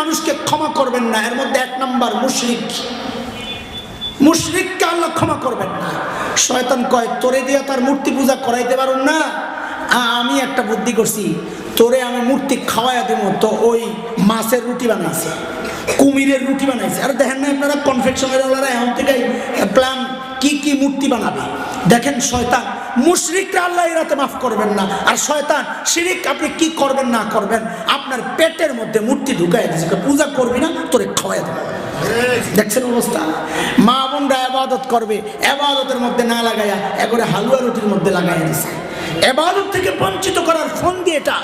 মানুষকে ক্ষমা করবেন না, এর মধ্যে 1 নম্বর মুশরিক। মুশরিককে আল্লাহ ক্ষমা করবেন না। শয়তান কয় তোরে দিয়া তার মূর্তি পূজা করাইতে পারুন না, আমি একটা বুদ্ধি করছি, তোরে আমি মূর্তি খাওয়াইয়া দেব। তো ওই মাছের রুটি বানাইছে, কুমিরের রুটি বানাইছে। আর দেখেন না আপনারা কনফেকশনের ওনারা এখন থেকে প্ল্যান কি কি মূর্তি বানাবে। দেখেন শয়তান, মুশরিকরা আল্লাহ এই রাতে মাফ করবেন না। আর শয়তান শিরিক আপনি কি করবেন না করবেন, আপনার পেটের মধ্যে মূর্তি ঢুকাই দিয়েছে, পূজা করবি না তোরে খাওয়াই দেবে। দেখছেন অবস্থা? মা বোনরা ইবাদত করবে, ইবাদতের মধ্যে না লাগাইয়া একবারে হালুয়া রুটির মধ্যে লাগাই দিয়েছে। ইবাদত থেকে বঞ্চিত করার ফোন দিয়ে এটা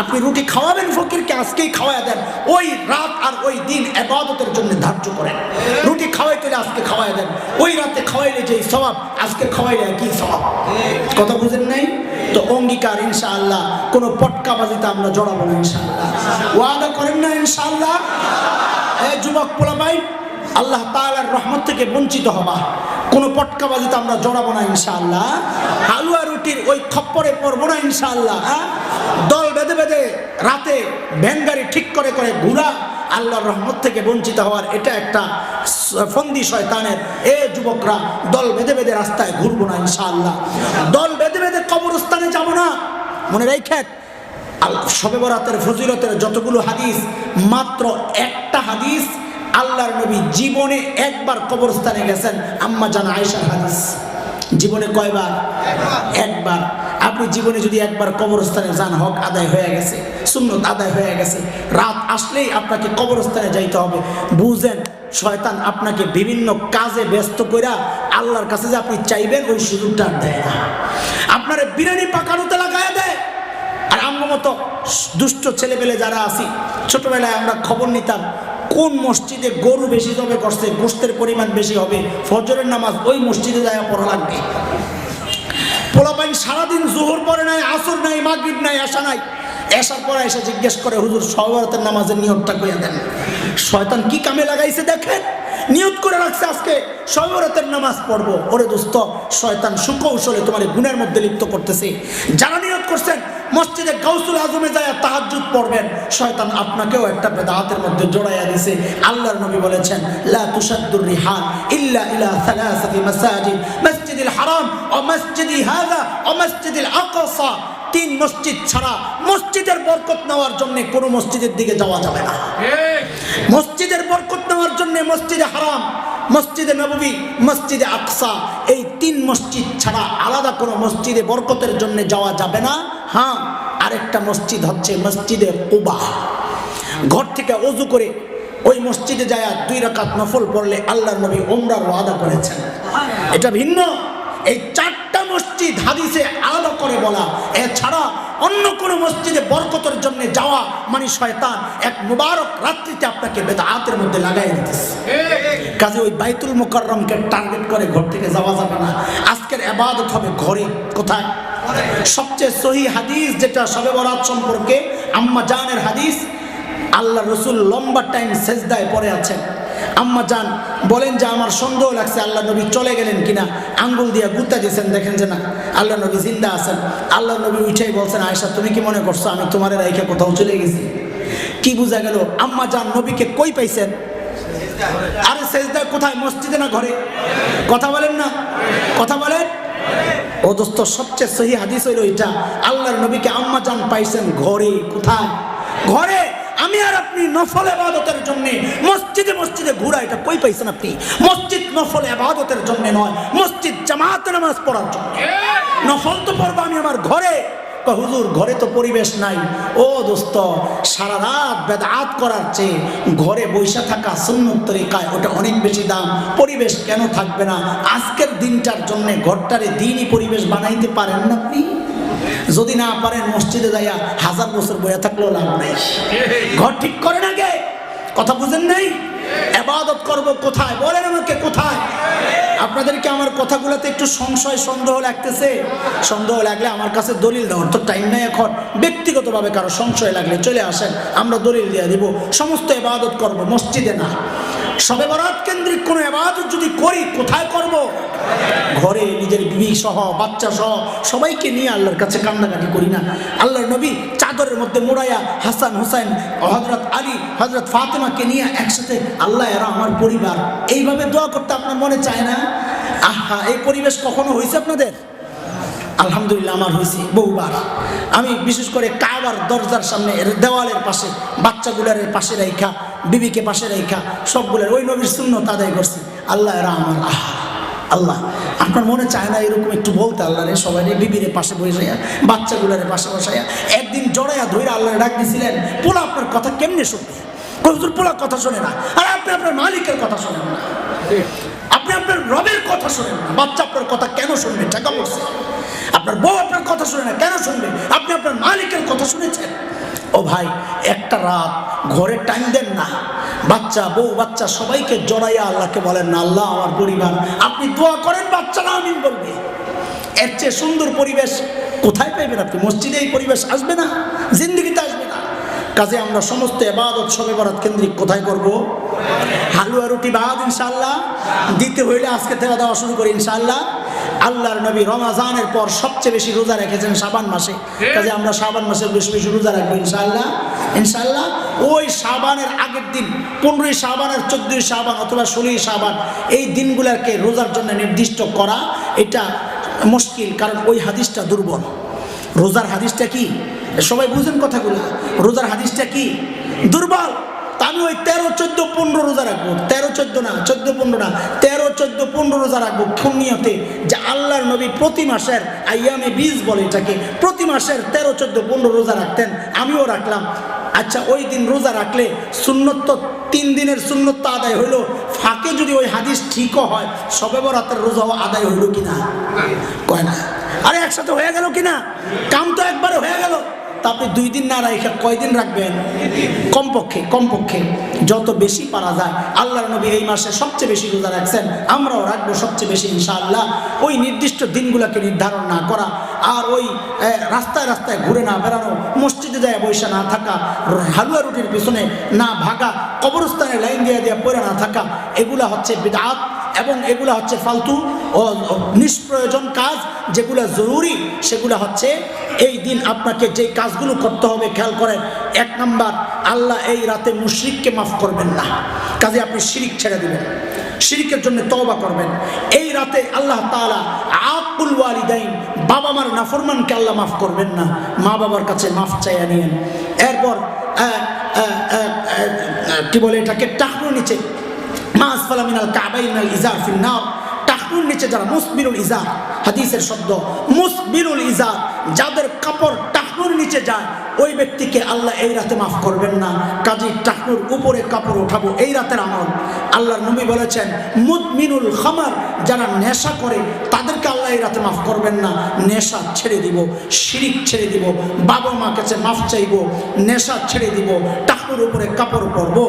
আপনি রুটি খাওয়াবেন ফকিরকে, আজকেই খাওয়াইয়া দেন। ওই রাত আর ওই দিন ইবাদতের জন্য ধার্য করেন। রুটি খাওয়াইতে হলে আজকে খাওয়াই দেন, ওই রাতে খাওয়াইলে যে সওয়াব আজকে খাওয়াইলে কি সওয়াব। কথা বুঝেন নাই তো? অঙ্গীকার ইনশাআল্লাহ, কোনো পটকাবাজিতে আমরা জড়াবো না ইনশাআল্লাহ। ওয়াদা করেন না ইনশাআল্লাহ? যুবক পোলাপাই, আল্লাহ তাআলার রহমত থেকে বঞ্চিত হবা, কোনো পটকাবাজিতে আমরা জড়াবো না ইনশাআল্লাহ। হালুয়া রুটির ওই খপ্পরে পড়বো না ইনশাআল্লাহ। দল বেঁধে বেঁধে রাতে ভ্যান গাড়ি ঠিক করে করে ঘুরা আল্লাহর রহমত থেকে বঞ্চিত হওয়ার এটা একটা ফন্দি শয়তানের। যুবকরা দল বেঁধে বেঁধে রাস্তায় ঘুরবো না ইনশাআল্লাহ। দল বেঁধে বেঁধে কবরস্থানে যাব না। মনে রাখেন, শবে বরাতের ফজিলতের যতগুলো হাদিস, মাত্র একটা হাদিস আল্লাহর নবী জীবনে একবার কবরস্থানে গেছেন, আম্মা জান আয়েশার হাদিস। জীবনে কয়বার? একবার। আপনি জীবনে যদি একবার কবরস্থানে যান, হক আদায় হয়ে গেছে, সুন্নত আদায় হয়ে গেছে। রাত আসলেই আপনাকে কবরস্থানে যাইতে হবে। বুঝেন, শয়তান আপনাকে বিভিন্ন কাজে ব্যস্ত কইরা আল্লাহর কাছে যে আপনি চাইবেন ওই সুযোগটা দেয় না, আপনারে বিরিয়ানি পাকানোতে লাগায় দেয়। আর আমার মতো দুষ্ট ছেলেপেলে যারা আছি, ছোটবেলায় আমরা খবর নিতাম কোন মসজিদে গরু বেশি জবে করছে, গোশতের পরিমাণ বেশি হবে, ফজরের নামাজ ওই মসজিদে যায় পড়া লাগবে। পোলাপাইন সারাদিন জোহর পরে নাই, আসর নাই, মাগরিব নাই, এশা নাই। এশার পরে এসে জিজ্ঞেস করে, হুজুর শবে বরাতের নামাজের নিয়তটা কইয়া দেন। শয়তান কি কামে লাগাইছে দেখেন, নিয়ত করে রাখছে আজকে শবে বরাতের নামাজ পড়বো। ওরে দোস্ত, শয়তান সুকৌশলে তোমার গুনার মধ্যে লিপ্ত করতেছে। যারা নিয়ত করছেন মসজিদে গাউসুল আজমে যায় তাহাজ্জুদ পড়বেন, শয়তান আপনাকেও একটা বেদাতের মধ্যে জড়াইয়া দিয়েছে। আল্লাহর নবী বলেছেন, লা তুশাদ্দুর রিহাল ইল্লা ইলা সালাসাতি মাসাজিদ, মসজিদুল হারাম ও মসজিদি হাযা ও মসজিদুল আকসা। 3 মসজিদ ছাড়া মসজিদের বরকত নেওয়ার জন্য কোনো মসজিদের দিকে যাওয়া যাবে না। মসজিদের বরকত নেওয়ার জন্য মসজিদে হারাম, মসজিদে নববী, মসজিদে আকসা, এই 3 মসজিদ ছাড়া আলাদা কোনো মসজিদে বরকতের জন্য যাওয়া যাবে না। হ্যাঁ, আরেকটা মসজিদ হচ্ছে মসজিদে কুবা। ঘর থেকে ওযু করে ওই মসজিদে যায় 2 রাকাত নফল পড়লে আল্লাহর নবী উমরার ওয়াদা করেছেন। এটা ভিন্ন। এই 4টা মসজিদ হাদিসে আলাদা করে বলা। এছাড়া অন্য কোনো মসজিদে বরকতের জন্য যাওয়া মানে শয়তান এক মুবারক রাত্রিতে আপনাকে বেদাতের মধ্যে লাগাই দিতেছে। কাজে ওই বাইতুল মুকাররমকে টার্গেট করে ঘর থেকে যাওয়া যাবে না। আজকের ইবাদত হবে ঘরে। কোথায়? সবচেয়ে সহিহ হাদিস যেটা শবে বরাত সম্পর্কে, আম্মা জানের হাদিস, আল্লাহ রসুল লম্বা টাইম সেজদায় পড়ে আছেন। আম্মা জান বলেন যে আমার সন্দেহ লাগছে আল্লাহ নবী চলে গেলেন কিনা, আঙ্গুল দিয়ে গুতা দিয়েছেন, দেখেন যে না আল্লাহ নবী জিন্দা আছেন। আল্লাহ নবী উঠেই বলছেন, আয়েশা তুমি কি মনে করছো আমি তোমার রাইখা কোথাও চলে গেছি? কি বোঝা গেল? আম্মা জান নবীকে কই পাইছেন? আরে সেজদায় কোথায়? মসজিদে না ঘরে? কথা বলেন না, কথা বলেন। ও দোস্ত, সবচেয়ে সহিহ হাদিস হইল এটা, আল্লাহর নবীকে আম্মা জান পাইছেন ঘরে। কোথায়? ঘরে। আমি আর আপনি নফল ইবাদতের জন্য মসজিদে মসজিদে ঘুরা, এটা কই পাইছেন আপনি? মসজিদ নফল ইবাদতের জন্য নয়, মসজিদ জামাতে নামাজ পড়ার জন্য। নফল তো পড়বো আমি আমার ঘরে। হুজুর ঘরে তো পরিবেশ নাই। ও দোস্ত, সারা রাত বেদাত করার চেয়ে ঘরে বৈশা থাকা সুন্নত তরিকায় ওটা অনেক বেশি দাম। পরিবেশ কেন থাকবে না? আজকের দিনটার জন্য ঘরটারে দিনই পরিবেশ বানাইতে পারেন না আপনি? যদি না পারেন মসজিদে যাইয়া 1000 বছর বইয়া থাকলেও লাভ নাই। ঘর ঠিক করেন আগে। কথা বুঝেন নাই? ইবাদত করব কোথায়? বলেন আমাকে কোথায়? আপনাদেরকে আমার কথাগুলোতে একটু সংশয় সন্দেহ লাগতেছে? সন্দেহ লাগলে আমার কাছে দলিল দেওয়ার তো টাইম নাই এখন। ব্যক্তিগতভাবে কারো সংশয় লাগলে চলে আসেন, আমরা দলিল দিয়ে দিব। সমস্ত ইবাদত করব মসজিদে না। শবে বরাত কেন্দ্রিক কোনো ইবাদত যদি করি কোথায় করব? ঘরে নিজের বিবি সহ বাচ্চা সহ সবাইকে নিয়ে আল্লাহর কাছে কান্নাকাটি করি না? আল্লাহর নবী 4 চাদরের মধ্যে মোড়াইয়া হাসান হুসাইন, হযরত আলী, হযরত ফাতেমাকে নিয়ে একসাথে, আল্লাহ এরা আমার পরিবার, এইভাবে দোয়া করতে আপনার মনে চায় না? আহা, এই পরিবেশ কখনো হয়েছে আপনাদের? আলহামদুলিল্লাহ আমার হয়েছে বহুবার। আমি বিশেষ করে কাবার দরজার সামনে দেওয়ালের পাশে বাচ্চাগুলার পাশে রেখা, বিবিকে পাশে রেখা, সবগুলোর ওই নবীর সুন্নত আদায় করছি। আল্লাহ এরা আমার, আহা আল্লাহ, আপনার মনে চায় না এরকম একটু বলতে? আল্লাহ রে সবাই বিবির পাশে বসাইয়া, বাচ্চাগুলার পাশে বসাইয়া একদিন জড়াইয়া ধইরা আল্লাহ ডাক দিছিলেন, পোলা আপনার কথা কেমনে শুনবে? হুজুর পোলা কথা শোনে না। আর আপনি আপনার মালিকের কথা শোনেন না, আপনি আপনার রবের কথা শোনেন না, বাচ্চা আপনার কথা কেন শুনবে? টাকা পড়ছে। আপনার বউ আপনার কথা শুনে না, কেন শুনবে? আপনি আপনার মালিকের কথা শুনেছেন। ও ভাই, একটা রাত ঘরে টাইম দেন না, বাচ্চা বউ বাচ্চা সবাইকে জড়াইয়া আল্লাহকে বলেন না, আল্লাহ আমার পরিবার, আপনি দোয়া করেন, বাচ্চারা আমিন বলবে। এর চেয়ে সুন্দর পরিবেশ কোথায় পাইবেন আপনি? মসজিদে এই পরিবেশ আসবে না, জিন্দগিতে আসবে না। কাজে আমরা সমস্ত ইবাদত শবে বরাত কেন্দ্রিক কোথায় করব? হালুয়া রুটি বাদ ইনশাআল্লাহ দিতে হইলে আজকে থেকে দেওয়া শুরু করি ইনশাআল্লাহ। আল্লাহর নবী রমাজানের পর সবচেয়ে বেশি রোজা রেখেছেন শাবান মাসে, কাজে আমরা শাবান মাসে বেশি বেশি রোজা রাখবো ইনশাআল্লাহ। ইনশাআল্লাহ ওই শাবানের আগের দিন 15ই শাবান আর 14ই শাবান অথবা 16ই শাবান, এই দিনগুলোকে রোজার জন্য নির্দিষ্ট করা এটা মুশকিল, কারণ ওই হাদিসটা দুর্বল। রোজার হাদিসটা কি সবাই বুঝেন কথাগুলো? রোজার হাদিসটা কি দুর্বল। তা আমি ওই 13, 14, 15 রোজা রাখবো, 13, 14 না, 14, 15 না, 13, 14, 15 রোজা রাখবো কোন নিয়তে? যে আল্লাহর নবী প্রতি মাসের আইয়ামে বীজ বলে এটাকে, প্রতি মাসের 13, 14, 15 রোজা রাখতেন, আমিও রাখলাম। আচ্ছা, ওই দিন রোজা রাখলে সুন্নত তো 3 দিনের সুন্নত তো আদায় হইলো, ফাঁকে যদি ওই হাদিস ঠিকও হয়, শবে বরাতের রোজাও আদায় হইল কিনা? কয় না। আরে একসাথে হয়ে গেল কিনা? কাম তো একবারে হয়ে গেল। তা আপনি 2 দিন না রাখে কয়দিন রাখবেন? কমপক্ষে যত বেশি পারা যায়। আল্লাহর নবী এই মাসে সবচেয়ে বেশি রোজা রাখছেন, আমরাও রাখবো সবচেয়ে বেশি ইনশাআল্লাহ। ওই নির্দিষ্ট দিনগুলোকে নির্ধারণ না করা, আর ওই রাস্তায় রাস্তায় ঘুরে না বেড়ানো, মসজিদে যায় বৈশা না থাকা, হালুয়া রুটির পিছনে না ভাগা, কবরস্থানে লাইন দিয়ে পড়ে না থাকা, এগুলা হচ্ছে বিদআত এবং এগুলা হচ্ছে ফালতু ও নিষ্প্রয়োজন কাজ। যেগুলো জরুরি সেগুলো হচ্ছে এই দিন আপনাকে যে কাজগুলো করতে হবে। খেয়াল করেন, 1 নাম্বার, আল্লাহ এই রাতে মুশরিককে মাফ করবেন না, কাজে আপনি শিরিক ছেড়ে দিবেন, শিরিকের জন্য তওবা করবেন। এই রাতে আল্লাহ তাআলা আকুল ওয়ালিদাইন, বাবা মার নাফরমানকে আল্লাহ মাফ করবেন না, মা বাবার কাছে মাফ চাইয়া নিয়েন। এরপর কি বলে এটাকে, টাকনুর নিচে, মা আসফালা মিনাল কাবাইন মিনাল ইজার ফিন নার, টাকনুর নিচে যারা, মুসবিরুল ইজার, হাদিসের শব্দ মুসবিরুল ইজার, যাদের কাপড় টাকনুর নিচে যায় ওই ব্যক্তিকে আল্লাহ এই রাতে মাফ করবেন না। কাজী টাকনুর উপরে কাপড় উঠাবো এই রাতের আমল। আল্লাহর নবী বলেছেন মুদমিনুল খামার, যারা নেশা করে তাদেরকে আল্লাহ এই রাতে মাফ করবেন না। নেশা ছেড়ে দিব, শিরিক ছেড়ে দিব, বাবা মা কাছে মাফ চাইব, নেশা ছেড়ে দিব, টাকনুর উপরে কাপড় পরবো।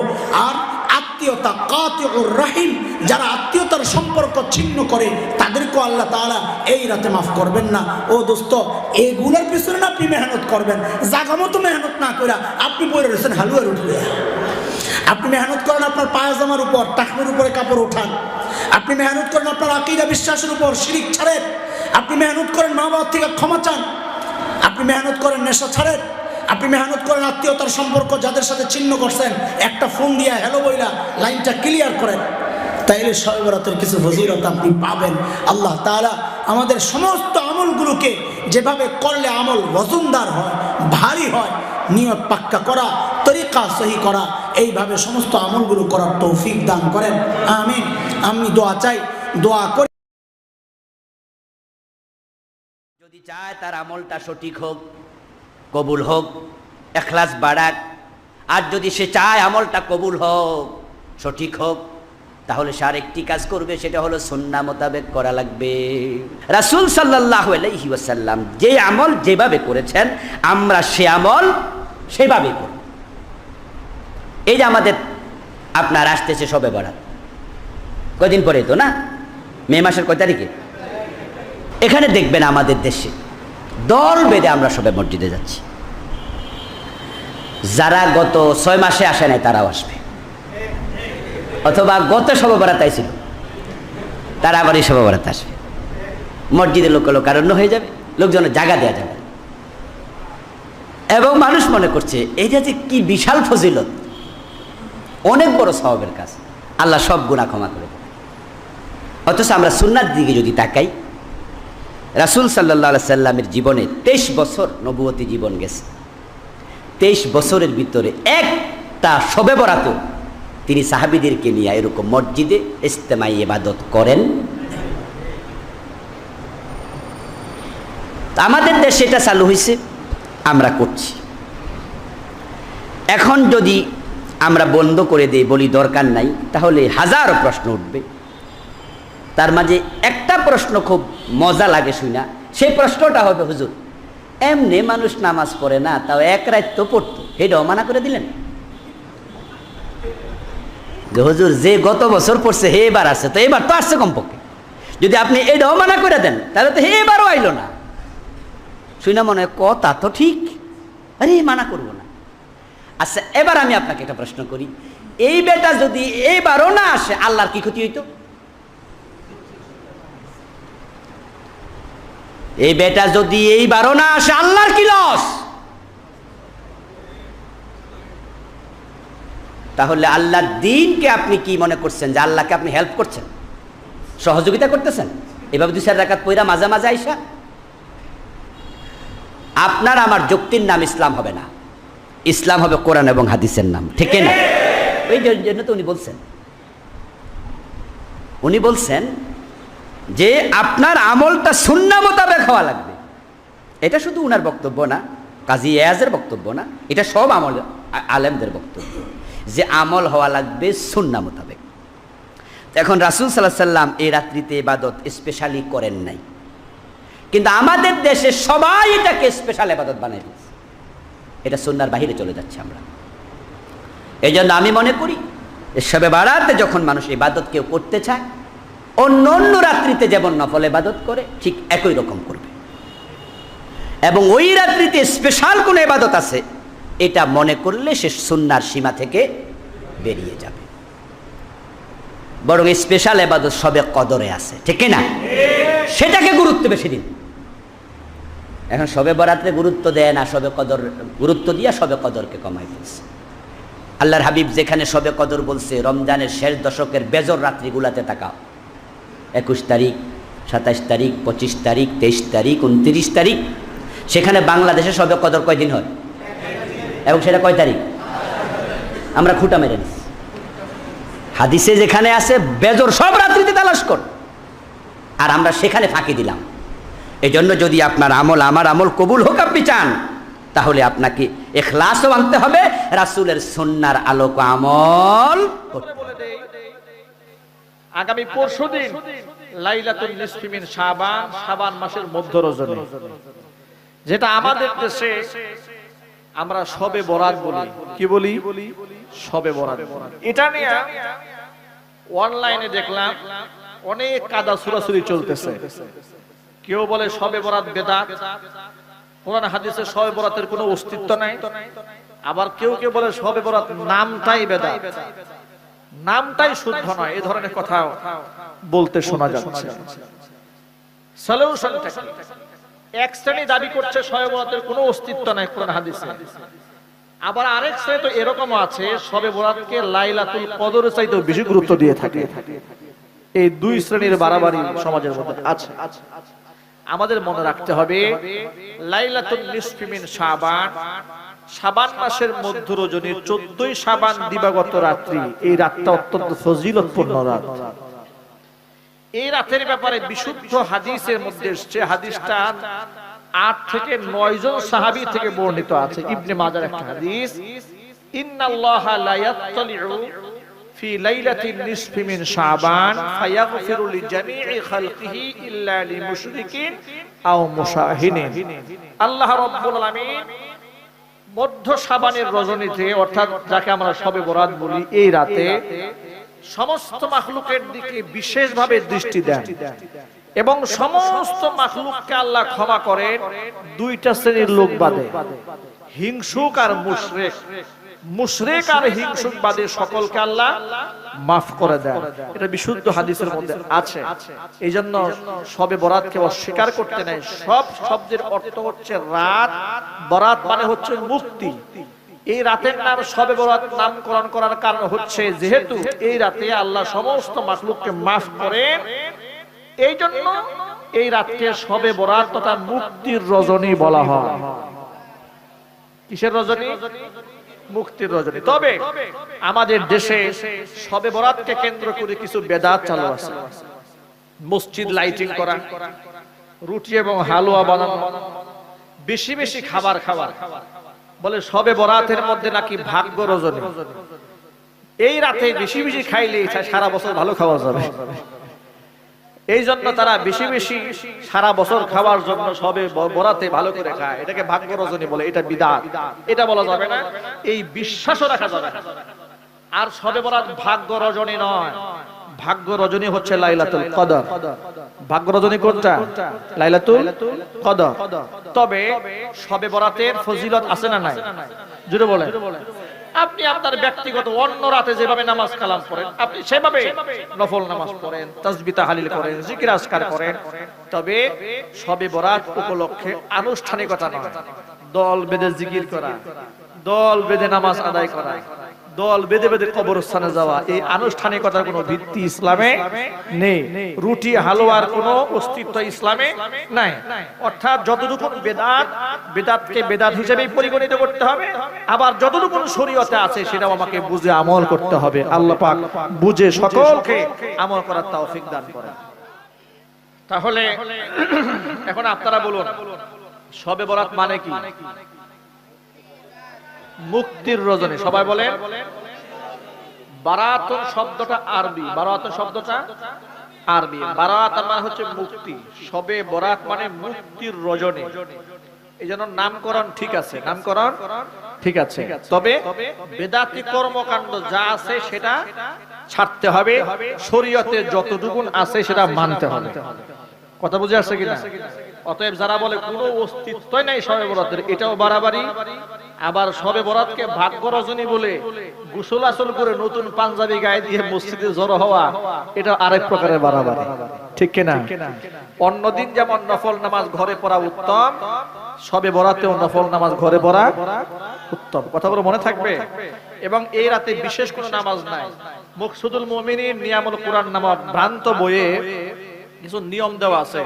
আর আত্মীয়তা, কাতিউর রাহিম, যারা আত্মীয়তার সম্পর্ক ছিন্ন করে তাদেরকেও আল্লাহ তাআলা এই রাতে মাফ করবেন না। ও দোস্ত, এগুলোর পিছনে না আপনি মেহনত করবেন, জাগা মতো মেহনত না করে আপনি পড়ে রয়েছেন হালুয়া রুটি। আপনি মেহনত করেন আপনার পায়জামার উপর, টাকনুর উপরে কাপড় ওঠান। আপনি মেহনত করেন আপনার আকীদা বিশ্বাসের উপর, শিরিক ছাড়েন। আপনি মেহনত করেন মা বাবার থেকে ক্ষমা চান। আপনি মেহনত করেন নেশা ছাড়েন। আপনি মেহনত করেন আত্মীয়তার সম্পর্ক যাদের সাথে ছিন্ন করছেন, একটা ফোন দিয়া হ্যালো বইলা লাইনটা ক্লিয়ার করেন, তাইলে শবে বরাতের কিছু ফজিলত আপনি পাবেন। আল্লাহ তাআলা আমাদের সমস্ত আমলগুলোকে যেভাবে করলে আমল ওজনদার হয়, ভারী হয়, নিয়ত পাক্কা করা, তরিকা সহি করা, এইভাবে সমস্ত আমলগুলো করার তৌফিক দান করেন, আমিন। আমি দোয়া চাই, দোয়া করি যদি চায় তার আমলটা সঠিক হোক, কবুল হোক, ইখলাস বাড়াক। আর যদি সে চায় আমলটা কবুল হোক, সঠিক হোক, তাহলে সে আরেকটি কাজ করবে, সেটা হলো সুন্নাহ মোতাবেক করা লাগবে। রাসূল সাল্লাল্লাহু আলাইহি ওয়াসাল্লাম যে আমল যেভাবে করেছেন আমরা সে আমল সেভাবে করব। এই যে আমাদের আপনার আসতেছে শবে বরাত, কয়দিন পরে তো না, মে মাসের কয় তারিখে? এখানে দেখবেন আমাদের দেশে দল বেঁধে আমরা সবে মসজিদে যাচ্ছি। যারা গত 6 মাসে আসে নাই তারাও আসবে, অথবা গত শবে বরাত আইছিল তারা আবার এই শবে বরাত আসবে। মসজিদে লোকারণ্য হয়ে যাবে, লোকজনের জায়গা দেওয়া যাবে। এবং মানুষ মনে করছে এইটা যে কি বিশাল ফজিলত, অনেক বড় সওয়াবের কাজ, আল্লাহ সব গুনাহ ক্ষমা করে দেন। অথচ আমরা সুন্নাত দিকে যদি তাকাই, রাসূল সাল্লাল্লাহু আলাইহি সাল্লামের জীবনে 23 বছর নবুয়তি জীবন গেছে। 23 বছরের ভিতরে একটা শবে বরাত তিনি সাহাবীদেরকে নিয়ে এরকম মসজিদে ইজতেমাই ইবাদত করেন। আমাদের দেশে এটা চালু হয়েছে, আমরা করছি। এখন যদি আমরা বন্ধ করে দিই, বলি দরকার নাই, তাহলে হাজারো প্রশ্ন উঠবে। তার মাঝে একটা প্রশ্ন খুব মজা লাগে শুনা, সেই প্রশ্নটা হবে, হুজুর এমনি মানুষ নামাজ পড়ে না, তাও এক রাত তো পড়তো, এটাও মানা করে দিলেন? যে হুজুর যে গত বছর পড়ছে হে এবার আসছে, তো এবার তো আসছে কমপক্ষে, যদি আপনি এটাও মানা করে দেন তাহলে তো হে এবারও আইলো না। শুনে মনে হয় কথা তো ঠিক, আরে মানা করবো না। আচ্ছা, এবার আমি আপনাকে একটা প্রশ্ন করি, এই বেটা যদি এইবারও না আসে, আল্লাহর কি ক্ষতি হইতো? এই বেটা যদি এইবারও না আসে, আল্লাহর কি লস? তাহলে আল্লাহর দ্বীনকে আপনি কি মনে করছেন যে আল্লাহকে আপনি হেল্প করছেন, সহযোগিতা করতেছেন? এভাবে 2-4 রাকাত পয়রা মাঝে মাঝে আইসা আপনার আমার যুক্তির নাম ইসলাম হবে না, ইসলাম হবে কোরআন এবং হাদিসের নাম, ঠিক না? ওই জন্য তো উনি বলছেন যে আপনার আমলটা সুন্নাহ মোতাবেক হওয়া লাগবে। এটা শুধু উনার বক্তব্য না, কাজী ইয়াজের বক্তব্য না, এটা সব আলেমদের বক্তব্য যে আমল হওয়া লাগবে সুন্নাহ মোতাবেক। এখন রাসূল সাল্লাল্লাহু আলাইহি সাল্লাম এই রাত্রিতে ইবাদত স্পেশালি করেন নাই, কিন্তু আমাদের দেশে সবাই এটাকে স্পেশাল ইবাদত বানাই দিয়েছে। এটা সুন্নাহর বাহিরে চলে যাচ্ছে আমরা। এই জন্য আমি মনে করি শবে বারাতে যখন মানুষ ইবাদত কেউ করতে চায়, অন্য অন্য রাত্রিতে যেমন নফল ইবাদত করে ঠিক একই রকম করবে, এবং ওই রাত্রিতে স্পেশাল কোনো ইবাদত আছে এটা মনে করলে সে সুন্নাহর সীমা থেকে বেরিয়ে যাবে। বরং স্পেশাল ইবাদত শবে কদরে আছে, ঠিক না? সেটাকে গুরুত্ব বেশি দিন। এখন শবে বরাতে গুরুত্ব দেয় না, শবে কদর গুরুত্ব দিয়া শবে কদরকে কমাই ফেলছে। আল্লাহর হাবিব যেখানে শবে কদর বলছে, রমজানের শেষ দশকের বেজর রাত্রিগুলাতে তাকাও, 21 তারিখ, 27 তারিখ, 25 তারিখ, 23 তারিখ, 29 তারিখ, সেখানে বাংলাদেশে শবে কদর কয়দিন হয় এবং সেটা কয় তারিখ? আমরা খুঁটা মেরে নিচ্ছি। হাদিসে যেখানে আছে বেজর সব রাত্রিতে তালাশ কর, আর আমরা সেখানে ফাঁকি দিলাম। এজন্য যদি আপনার আমল আমার আমল কবুল হোক আপনি চান, তাহলে আপনাকে ইখলাসও আনতে হবে, রাসূলের সুন্নাহর আলোক আমল করতে হবে। আগামী পরশুদিন লাইলাতুল নিসফি মিন শাবান, শাবান মাসের মধ্য রজনী, যেটা আমাদের দেশে আমরা শবে বরাত বলি। কি বলি? শবে বরাত। এটা নিয়ে অনলাইনে দেখলাম অনেক কাদা ছুড়াছুড়ি চলতেছে। কেউ বলে শবে বরাত বেদাত, কোরআন হাদিসে শবে বরাতের কোনো অস্তিত্ব নাই। আবার কেউ কেউ বলে শবে বরাত নামটাই বেদাত, নামটাই শুদ্ধ নয়। এই ধরনের কথা বলতে শোনা যাচ্ছে। সলিউশনটা কি? এক শ্রেণী দাবি করছে শবে বরাতের কোনো অস্তিত্ব নাই কোরআন হাদিসে, আবার আরেক শ্রেণী তো এরকমও আছে শবে বরাতকে লাইলাতুল কদরের চাইতেও বেশি গুরুত্ব দিয়ে থাকে। এই দুই শ্রেণীর বাড়াবাড়ি সমাজের মধ্যে আছে। আমাদের মনে রাখতে হবে লাইলাতুল নিসফি মিন শাবান, শাবান মাসের মধ্য রজনীর 14ই শাবান দিবাগত রাত্রি, এই রাতটা অত্যন্ত ফজিলতপূর্ণ রাত। এই রাতের ব্যাপারে বিশুদ্ধ হাদিসের মধ্যে এসেছে, হাদিসটা 8 থেকে 9 জন সাহাবী থেকে বর্ণিত আছে। ইবনে মাজার একটা হাদিস, ইন্নাল্লাহা লা ইয়াত্তালিউ ফি লাইলাতিন নিসফি মিন শাবান ফায়াগফিরু লিজামিই খালকিহি ইল্লা লিমুশরিকিন আও মুশাহিনিন। আল্লাহ রাব্বুল আলামিন মধ্য শাবানের রজনীতে, অর্থাৎ যাকে আমরা শবে বরাত বলি, এই রাতে সমস্ত মাখলুকের দিকে বিশেষভাবে দৃষ্টি দেন এবং সমস্ত মাখলুককে আল্লাহ ক্ষমা করেন দুইটা শ্রেণীর লোক বাদে, হিংসুক আর মুশরিক। মুশরিক আর হিংসুকবাদী সকলকে আল্লাহ মাফ করে দেন। এটা বিশুদ্ধ হাদিসের মধ্যে আছে। এই জন্য শবে বরাতকে অস্বীকার করতে নেই। সব শব্দের অর্থ হচ্ছে রাত, বরাত মানে হচ্ছে মুক্তি। এই রাতের নাম শবে বরাত নামকরণ করার কারণ হচ্ছে যেহেতু এই রাতে আল্লাহ সমস্ত মাখলুককে মাফ করেন, এই জন্য এই রাতকে শবে বরাত তথা মুক্তির রজনী বলা হয়। কিসের রজনী? মুক্তির রজনী। তবে আমাদের দেশে শবে বরাতকে কেন্দ্র করে কিছু বেদাত চালু আছে। মসজিদ লাইটিং করা, রুটি এবং হালুয়া বানানো, বেশি বেশি খাবার খাওয়া, বলে শবে বরাতের মধ্যে নাকি ভাগ্য রজনী। এই রাতে বেশি বেশি খাইলে সারা বছর ভালো খাওয়া যাবে। এই জন্য তারা বেশি বেশি সারা বছর খাওয়ার জন্য শবে বরাতে ভালো করে খায়। এটাকে ভাগ্য রজনী বলে। এটা বিদআত, এটা বলা যাবে না, এই বিশ্বাসও রাখা যাবে না। আর শবে বরাত ভাগ্য রজনী নয়, ভাগ্য রজনী হচ্ছে লাইলাতুল কদর। ভাগ্য রজনী কোনটা? লাইলাতুল কদর। তবে শবে বরাতের ফজিলত আছে না নাই? জুড়ে বলেন। আপনি আপনার ব্যক্তিগত অন্য রাতে যেভাবে নামাজ কালাম পড়েন, আপনি সেভাবে নফল নামাজ পড়েন, তাসবিহ তাহলিল করেন, জিকির আজকার করেন। তবে শবে বরাত উপলক্ষে আনুষ্ঠানিকতা নয়, দল বেঁধে জিকির করা, দল বেঁধে নামাজ আদায় করা, দল বেঁধে বেঁধে কবরস্থানে যাওয়া, এই আনুষ্ঠানিকতার কোনো ভিত্তি ইসলামে নেই। রুটি হালুয়ার কোনো অস্তিত্ব ইসলামে নাই। অর্থাৎ যতটুকু বেদাত, বেদাতকে বেদাত হিসেবেই পরিগণিত করতে হবে। আবার যতটুকু শরীয়তে আছে সেটাও আমাকে বুঝে আমল করতে হবে। আল্লাহ পাক বুঝে সকলকে আমল করার তৌফিক দান করেন। তাহলে এখন আপনারা বলুন, শবে বরাত মানে কি? মুক্তির রজনী। সবাই বলেন। বারাতুন শব্দটা আরবি, বারাতুন শব্দটা আরবি, বারাত মানে হচ্ছে মুক্তি, শবে বরাত মানে মুক্তির রজনী। এই জন্য নামকরণ ঠিক আছে, নামকরণ ঠিক আছে। তবে বেদাতি কর্মকাণ্ড যা আছে সেটা ছাড়তে হবে, শরীয়তে যতটুকু আছে সেটা মানতে হবে। কথা বুঝে আসছে কিনা? অতএব যারা বলে কোনো অস্তিত্বই নাই শবে বরাতের, এটাও বাড়াবাড়ি। আবার শবে বরাতকে ভাগ্য রজনী বলে গোসল আসল করে নতুন পাঞ্জাবি গায়ে দিয়ে মসজিদে জড়ো হওয়া, এটা আরেক প্রকারের বাড়াবাড়ি। ঠিক কিনা? অন্যদিন যেমন নফল নামাজ ঘরে পড়া উত্তম, শবে বরাতেও নফল নামাজ ঘরে পড়া উত্তম। কথাগুলো মনে থাকবে। এবং এই রাতে বিশেষ কোনো নামাজ নাই। মকসুদুল মুমিনিন নিয়ামুল কুরআন নামক ভ্রান্ত বইয়ে কিছু নিয়ম দেওয়া আছে।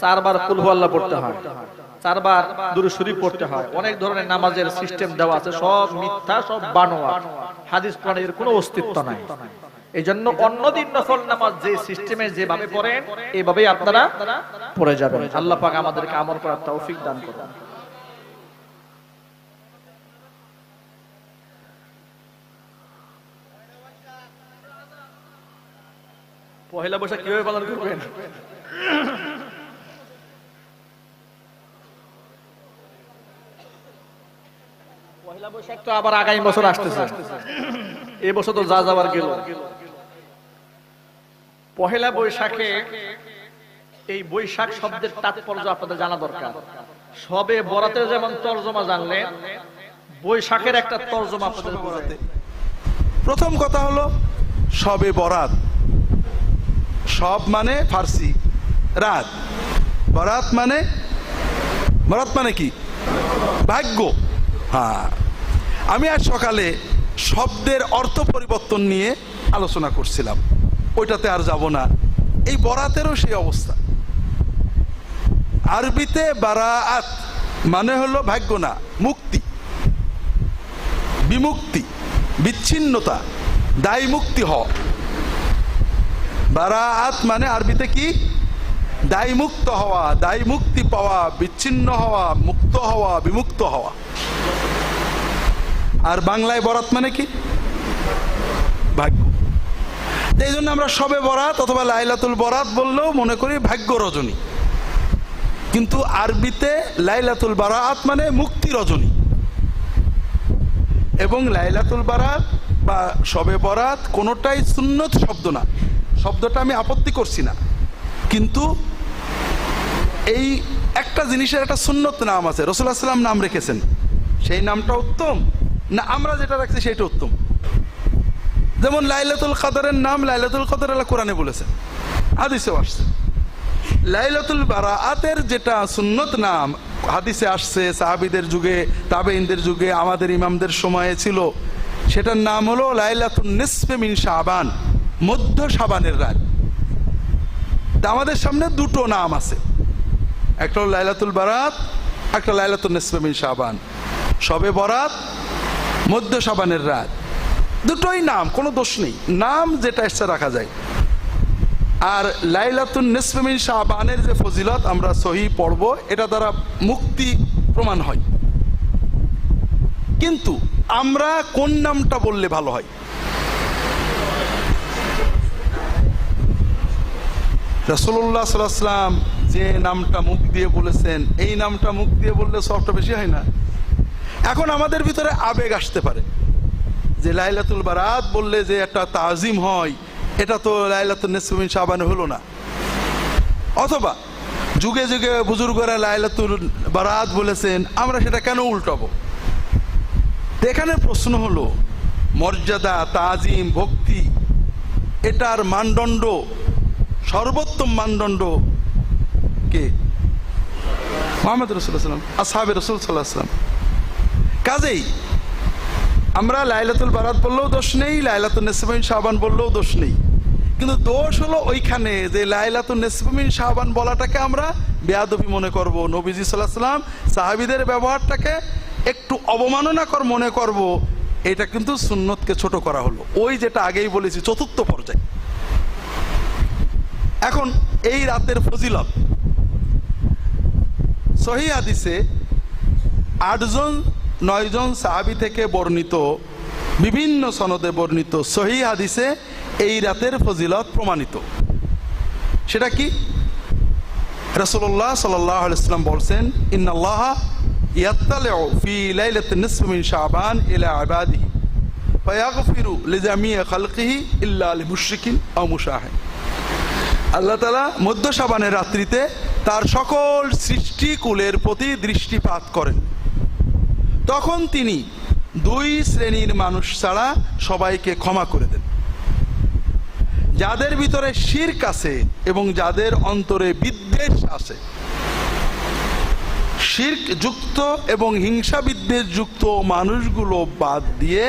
4 বার কুল হুয়াল্লাহ পড়তে হয়, 4 বার দুরূদ শরীফ পড়তে হয়, অনেক ধরনের নামাজের সিস্টেম দেওয়া আছে। সব মিথ্যা, সব বানোয়া, হাদিস কোরআনের কোনো অস্তিত্ব নাই। এই জন্য অন্যদিন নফল নামাজ যে সিস্টেমে যেভাবে পড়েন এইভাবেই আপনারা পড়ে যাবেন। আল্লাহ পাক আমাদেরকে আমল করার তৌফিক দান করুন। পহেলা বৈশাখ কিভাবে পালন করবেন? পহেলা বৈশাখ তো আবার আগামী বছর আসতেছে। এই বছর তো যা যাবার গেল। পহেলা বৈশাখে এই বৈশাখ শব্দের তাৎপর্য আপনাদের জানা দরকার। শবে বরাতের যেমন তরজমা জানলেন, বৈশাখের একটা তরজমা আপনাদের বরাতে। প্রথম কথা হলো শবে বরাত। সব মানে ফার্সি, রাত। বরাত মানে কি? ভাগ্য। হ্যাঁ, আমি আজ সকালে শব্দের অর্থ পরিবর্তন নিয়ে আলোচনা করছিলাম, ওইটাতে আর যাব না। এই বরাতেরও সেই অবস্থা। আরবিতে বারাআত মানে হলো ভাগ্য না, মুক্তি, বিমুক্তি, বিচ্ছিন্নতা, দায় মুক্তি হওয়া। বারাআত মানে আরবিতে কি? দায় মুক্ত হওয়া, দায় মুক্তি পাওয়া, বিচ্ছিন্ন হওয়া, মুক্ত হওয়া, বিমুক্ত হওয়া। আর বাংলায় বরাত মানে কি? ভাগ্য। এই জন্য আমরা শবে বরাত অথবা লাইলাতুল বরাত বললেও মনে করি ভাগ্য রজনী, কিন্তু আরবিতে লাইলাতুল বারাত মানে মুক্তি রজনী। এবং লাইলাতুল বারাত বা শবে বরাত কোনোটাই সুন্নত শব্দ না। শব্দটা আমি আপত্তি করছি না, কিন্তু এই একটা জিনিসের একটা সুন্নত নাম আছে, রাসূলুল্লাহ সাল্লাল্লাহু আলাইহি ওয়াসাল্লাম নাম রেখেছেন, সেই নামটা উত্তম, না আমরা যেটা রাখছি সেটা উত্তম। যেমন লাইলাতুল কদরের নাম লাইলাতুল কদর আল্লাহ কোরআনে বলেছেন, হাদিসেও আসছে। লাইলাতুল বারাআতের যেটা সুন্নত নাম হাদিসে আসছে, সাহাবীদের যুগে, তাবেঈনদের যুগে, আমাদের ইমামদের সময়ে ছিল, সেটার নাম হলো লাইলাতুন নিসফে মিন শাবান, মধ্য শাবানের রাত। তা আমাদের সামনে দুটো নাম আছে, একটা হলো লাইলাতুল বারাত, একটা লাইলাতুন নিসফে মিন শাবান। শবে বরাত, মধ্য শাবানের রাত, দুটোই নাম, কোনো দোষ নেই, নাম যেটা ইচ্ছা রাখা যায়। আর লাইলাতুন নিসফে মিন শাবানের যে ফজিলত আমরা সহি পড়ব, এটা দ্বারা মুক্তি প্রমাণ হয়। কিন্তু আমরা কোন নামটা বললে ভালো হয়? রাসূলুল্লাহ সাল্লাল্লাহু আলাইহি ওয়াসাল্লাম যে নামটা মুখ দিয়ে বলেছেন, এই নামটা মুখ দিয়ে বললে সবটা বেশি হয় না? এখন আমাদের ভিতরে আবেগ আসতে পারে যে লাইলাতুল বারাত বললে যে একটা তাজিম হয়, এটা তো লাইলাতুন নিসফে মিন শাবান হলো না। অথবা যুগে যুগে বুজুর্গরা লাইলাতুল বারাত বলেছেন, আমরা সেটা কেন উল্টাবো? এখানে প্রশ্ন হলো মর্যাদা, তাজিম, ভক্তি, এটার মানদণ্ড, সর্বোত্তম মানদণ্ড কে? মুহাম্মদ রাসূলুল্লাহ সাল্লাল্লাহু আলাইহি ওয়াসাল্লাম, আসহাবে রাসূল সাল্লাল্লাহু আলাইহি ওয়াসাল্লাম। কাজেই আমরা লাইলাতুল বারাত বললেও দোষ নেই, লাইলাতুন নিসফে মিন শাবান বললেও দোষ নেই, কিন্তু দোষ হলো ওইখানে যে লাইলাতুন নিসফে মিন শাবান বলাটাকে আমরা বেয়াদবি মনে করব, নবীজি সাল্লাল্লাহু আলাইহি ওয়াসাল্লাম সাহাবীদের ব্যবহারটাকে একটু অবমাননাকর মনে করব। এটা কিন্তু সুন্নতকে ছোট করা হলো, ওই যেটা আগেই বলেছি চতুর্থ পর্যায়ে। এখন এই রাতের ফজিলত সহিহ হাদিসে 8-9 সাহাবী থেকে বর্ণিত, বিভিন্ন সনদে বর্ণিত সহিহ হাদিসে এই রাতের ফজিলত প্রমাণিত। সেটা কি? রাসূলুল্লাহ সাল্লাল্লাহু আলাইহি ওয়াসাল্লাম বলছেন, ইন্নাল্লাহা ইয়াত্তালিউ ফি লাইলাতিন নিসফি মিন শাবান ইলা ইবাদিহি ফায়াগফিরু লিজামিই খালকিহি ইল্লা লিমুশরিকিন আও মুশাহিন। আল্লাহ তাআলা মধ্য শাবানের রাত্রিতে তার সকল সৃষ্টিকুলের প্রতি দৃষ্টিপাত করেন। তখন তিনি 2 শ্রেণীর মানুষ ছাড়া সবাইকে ক্ষমা করে দেন, যাদের ভিতরে শিরক আছে এবং যাদের অন্তরে বিদ্বেষ আছে। শিরক যুক্ত এবং হিংসা বিদ্বেষ যুক্ত মানুষগুলো বাদ দিয়ে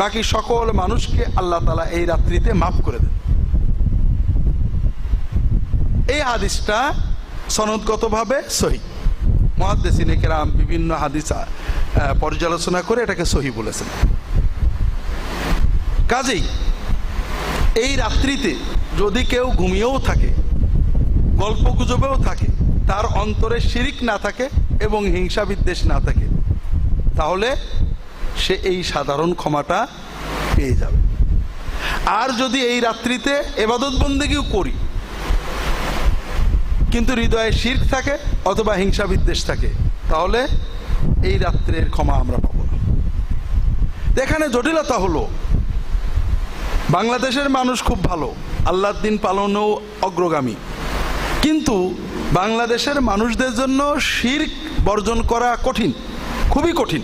বাকি সকল মানুষকে আল্লাহ তাআলা এই রাত্রিতে মাফ করে দেন। এই হাদিসটা সনদগতভাবে সহিহ। মুহাদ্দিসিনে কেরাম বিভিন্ন হাদিস পর্যালোচনা করে এটাকে সহিহ বলেছেন। কাজেই এই রাত্রিতে যদি কেউ ঘুমিয়েও থাকে, গল্প গুজবেও থাকে, তার অন্তরে শিরিক না থাকে এবং হিংসা বিদ্বেষ না থাকে, তাহলে সে এই সাধারণ ক্ষমাটা পেয়ে যাবে। আর যদি এই রাত্রিতে ইবাদত বন্দেগীও করি কিন্তু হৃদয়ে শিরক থাকে অথবা হিংসা বিদ্বেষ থাকে, তাহলে এই রাত্রের ক্ষমা আমরা পাবো না। এখানে জটিলতা হলো বাংলাদেশের মানুষ খুব ভালো, আল্লাহর দিন পালনেও অগ্রগামী, কিন্তু বাংলাদেশের মানুষদের জন্য শিরক বর্জন করা কঠিন, খুবই কঠিন,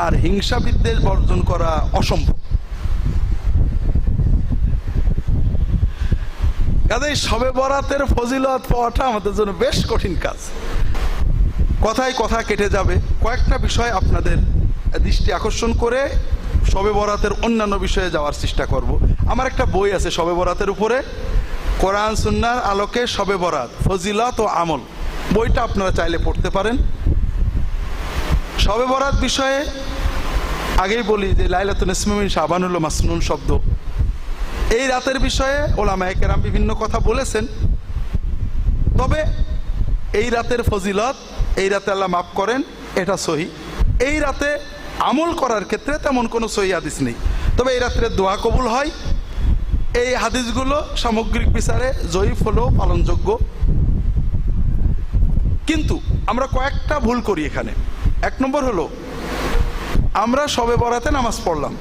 আর হিংসা বিদ্বেষ বর্জন করা অসম্ভব। কাজেই শবে বরাতের ফজিলত পাওয়াটা আমাদের জন্য বেশ কঠিন কাজ। কথায় কথা কেটে যাবে, কয়েকটা বিষয় আপনাদের দৃষ্টি আকর্ষণ করে শবে বরাতের অন্যান্য বিষয়ে যাওয়ার চেষ্টা করব। আমার একটা বই আছে শবে বরাতের উপরে, কোরআন সুন্নাহর আলোকে শবে বরাত ফজিলত ও আমল, বইটা আপনারা চাইলে পড়তে পারেন। শবে বরাত বিষয়ে আগেই বলি যে লাইলাতুন নিসফি মিন শাবান হলো মাসনুন শব্দ। এই রাতের বিষয়ে ওলামায়ে কেরাম বিভিন্ন কথা বলেছেন, তবে এই রাতের ফজিলত, এই রাতে আল্লাহ মাফ করেন, এটা সহিহ। এই রাতে আমল করার ক্ষেত্রে তেমন কোনো সহিহ হাদিস নেই, তবে এই রাত্রে দোয়া কবুল হয়। এই হাদিসগুলো সামগ্রিক বিচারে জয়ীফ হলেও পালনযোগ্য। কিন্তু আমরা কয়েকটা ভুল করি এখানে। 1 নম্বর হলো আমরা শবে বরাতে নামাজ পড়লাম,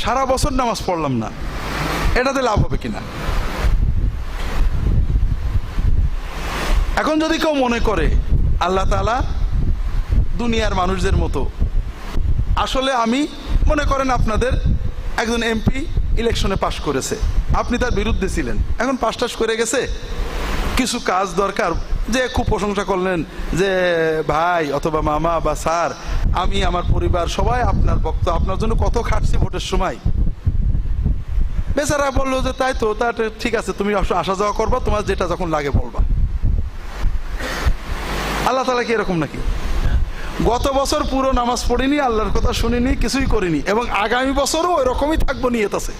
সারা বছর নামাজ পড়লাম না, এটাতে লাভ হবে কিনা? এখন যদি কেউ মনে করে আল্লাহ তাআলা দুনিয়ার মানুষদের মতো, আসলে আমি মনে করেন আপনাদের একজন এমপি ইলেকশনে পাশ করেছে, আপনি তার বিরুদ্ধে ছিলেন, এখন পাশ টাশ করে গেছে, কিছু কাজ দরকার, যে খুব প্রশংসা করলেন যে ভাই অথবা মামা বা স্যার, আমি আমার পরিবার সবাই আপনার ভক্ত, আপনার জন্য কত খাটছি ভোটের সময়। বেচারা বললো যে তাই তো, তা ঠিক আছে, তুমি আসা যাওয়া করবা, তোমার যেটা যখন লাগে বলবা। আল্লাহ তাআলা কি এরকম নাকি? গত বছর পুরো নামাজ পড়িনি, আল্লাহর কথা শুনিনি, কিছুই করিনি, এবং আগামী বছরও ওই রকমই থাকবো, নিয়ত আছে।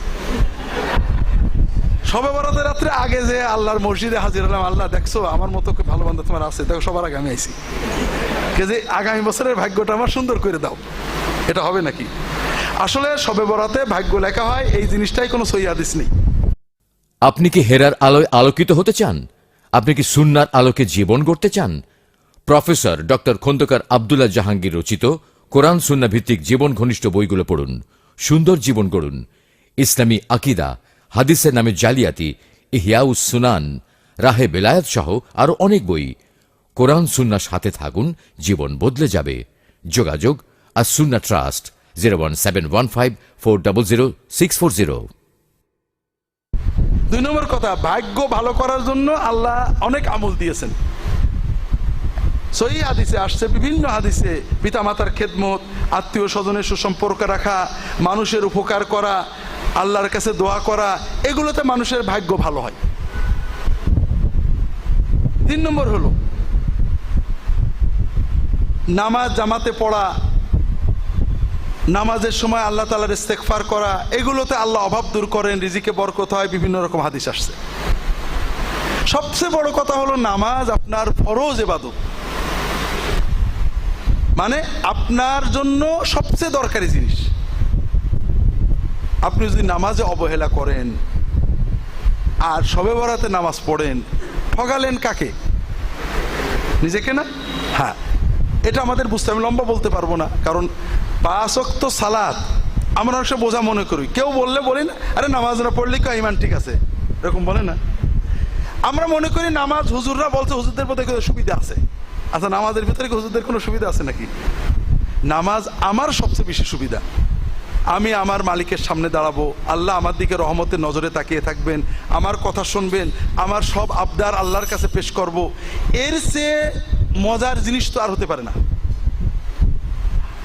শবে বরাতের রাত্রে আগে যে আল্লাহর মসজিদে হাজির হলাম, আল্লাহ দেখছো আমার মতো ভালো বান্ধব তোমার আছে, দেখো সবার আগে আমি আইছি, যে আগামী বছরের ভাগ্যটা আমার সুন্দর করে দাও। এটা হবে নাকি? আসলে শবে বরাতে ভাগ্য লেখা হয়, এই জিনিসটাই কোনো সহিহ হাদিস নেই। আপনি কি হেরার আলোয় আলোকিত হতে চান? আপনি কি সুন্নার আলোকে জীবন গড়তে চান? প্রফেসর ডক্টর খন্দকার আব্দুল্লাহ জাহাঙ্গীর রচিত কোরআন সুন্নাহ ভিত্তিক জীবন ঘনিষ্ঠ বইগুলো পড়ুন, সুন্দর জীবন গড়ুন। ইসলামী আকিদা, হাদিসের নামে জালিয়াতি, ইহয়াউস সুনান, রাহে বেলায়েত সহ আরো অনেক বই। কোরআন সুন্নাহর সাথে থাকুন, জীবন বদলে যাবে। যোগাযোগ আস সুন্নাহ ট্রাস্ট, 01715400640। 2 নম্বর কথা, ভাগ্য ভালো করার জন্য আল্লাহ অনেক আমল দিয়েছেন। সহিহ হাদিসে আসছে, বিভিন্ন হাদিসে, পিতামাতার খেদমত, আত্মীয় স্বজনের সুসম্পর্ক রাখা, মানুষের উপকার করা, আল্লাহর কাছে দোয়া করা, এগুলোতে মানুষের ভাগ্য ভালো হয়। 3 নম্বর হলো নামাজ জামাতে পড়া, নামাজের সময় আল্লাহ তাআলার ইস্তেগফার করা, এগুলোতে আল্লাহ অভাব দূর করেন, রিজিকে বরকত হয়, বিভিন্ন রকম হাদিস আসছে। সবচেয়ে বড় কথা হলো নামাজ আপনার ফরজ ইবাদত, মানে আপনার জন্য সবচেয়ে দরকারি জিনিস। আপনি যদি নামাজে অবহেলা করেন আর শবে বরাতে নামাজ পড়েন, ঠগালেন কাকে? নিজেকে না? হ্যাঁ, এটা আমাদের বুঝতে, আমি লম্বা বলতে পারবো না, কারণ 5 ওয়াক্ত সালাত আমরা অনেক বোঝা মনে করি। কেউ বললে বলি না, আরে নামাজ না পড়লে কি ইমান ঠিক আছে, এরকম বলে না। আমরা মনে করি নামাজ হুজুররা বলছে, হুজুরদের মধ্যে কোনো সুবিধা আছে। আচ্ছা, নামাজের ভিতরে কি হুজুরদের কোনো সুবিধা আছে নাকি? নামাজ আমার সবচেয়ে বেশি সুবিধা। আমি আমার মালিকের সামনে দাঁড়াবো, আল্লাহ আমার দিকে রহমতের নজরে তাকিয়ে থাকবেন, আমার কথা শুনবেন, আমার সব আবদার আল্লাহর কাছে পেশ করব। এর চেয়ে মজার জিনিস তো আর হতে পারে না।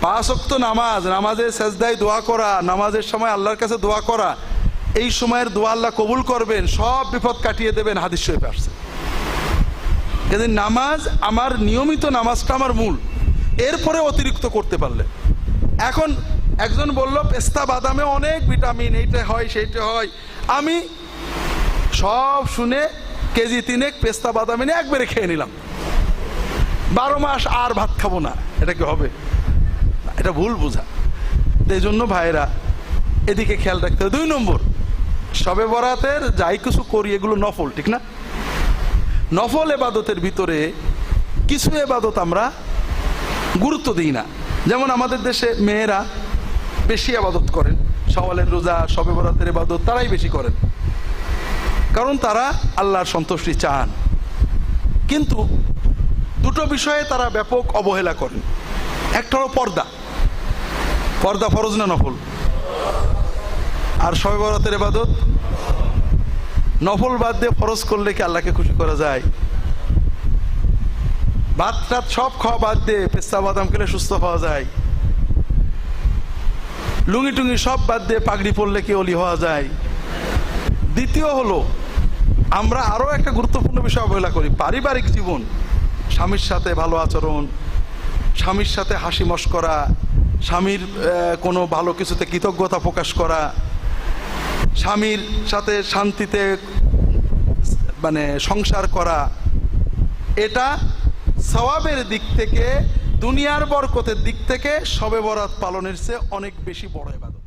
5 ওয়াক্ত নামাজ, নামাজের সেজদায় দোয়া করা, নামাজের সময় আল্লাহর কাছে দোয়া করা, এই সময়ের দোয়া আল্লাহ কবুল করবেন, সব বিপদ কাটিয়ে দেবেন, হাদিস শরীফে আসছে। এদিন নামাজ আমার নিয়মিত নামাজটা আমার মূল, এরপরে অতিরিক্ত করতে পারলে। এখন একজন বলল পেস্তা বাদামে অনেক ভিটামিন, এইটা হয় সেইটা হয়, আমি সব শুনে কেজি 3 পেস্তা বাদাম এনে একবারে খেয়ে নিলাম, 12 মাস আর ভাত খাবো না, এটা কি হবে? এটা ভুল বোঝা। এই জন্য ভাইরা এদিকে খেয়াল রাখতে হবে। 2 নম্বর, শবে বরাতের যাই কিছু করি এগুলো নফল, ঠিক না? নফল এবাদতের ভিতরে কিছু এবাদত আমরা গুরুত্ব দিই না। যেমন আমাদের দেশে মেয়েরা বেশি আবাদত করেন, সওয়ালের রোজা, শবে বরাতের ইবাদত তারাই বেশি করেন, কারণ তারা আল্লাহর সন্তুষ্টি চান। কিন্তু 2টো বিষয়ে তারা ব্যাপক অবহেলা করেন। একটা হলো পর্দা। পর্দা ফরজ না নফল? আর শবে বরাতের ইবাদত নফল বাদ দিয়ে ফরজ করলে কি আল্লাহকে খুশি করা যায়? ভাত টাত সব খাওয়া বাদ দিয়ে পেস্তা বাদাম খেলে সুস্থ হওয়া যায়? লুঙ্গি টুঙ্গি সব বাদ দিয়ে পাগড়ি পরলে কি অলি হওয়া যায়? দ্বিতীয় হলো, আমরা আরো একটা গুরুত্বপূর্ণ বিষয় অবহেলা করি, পারিবারিক জীবন। স্বামীর সাথে ভালো আচরণ, স্বামীর সাথে হাসি মশকরা, স্বামীর কোনো ভালো কিছুতে কৃতজ্ঞতা প্রকাশ করা, স্বামীর সাথে শান্তিতে মানে সংসার করা, এটা সওয়াবের দিক থেকে, দুনিয়ার বরকতের দিক থেকে শবে বরাত পালনের চেয়ে অনেক বেশি বড় ইবাদত।